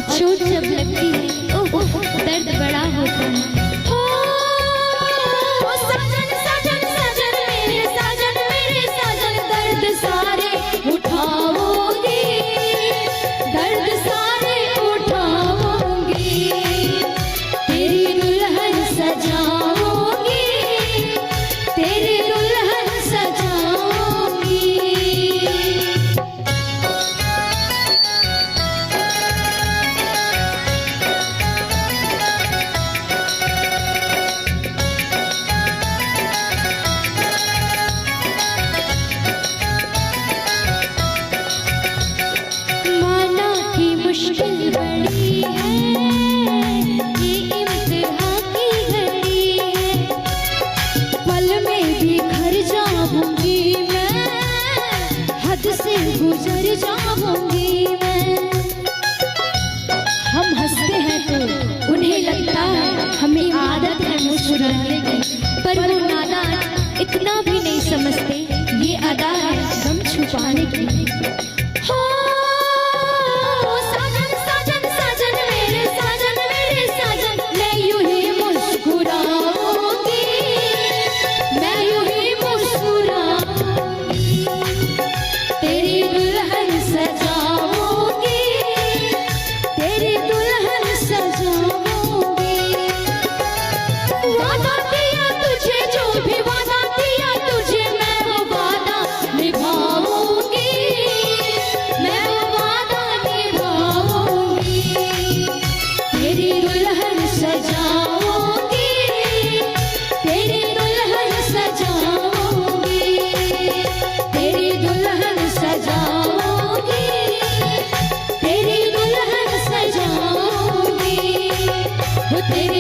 चोट जब लगती है ओह दर्द बड़ा होता है। साजन साजन साजन मेरे साजन दर्द सारे उठाओगी, दर्द सारे उठाओगी, तेरी दुल्हन सजाओगी, तेरी दुल्हन सजाओगी। माना कि मुश्किल बड़ी है, ये इम्तिहान की घड़ी है, पल में बिखर जाऊंगी मैं, हद से गुजर जाऊंगी मैं। हम हंसते हैं तो उन्हें लगता है हमें आदत है मुस्कुराने की, पर वो नादान इतना भी नहीं समझते ये अदा है गम छुपाने की। साजन साजन साजन मेरे साजन मैं यूं ही मुस्कुराऊंगी, मैं यूं ही मुस्कुराऊंगी, तेरी दुल्हन सजाऊंगी, तेरी दुल्हन सजाऊंगी। वादा किया तुझे, जो भी वादा किया तुझे, मैं वो वादा निभाऊंगी, मैं वो वादा निभाऊंगी, तेरी दुल्हन सजाऊंगी, तेरी दुल्हन सजाऊंगी, तेरी दुल्हन सजाऊंगी, तेरी दुल्हन सजाऊंगी, वो तेरी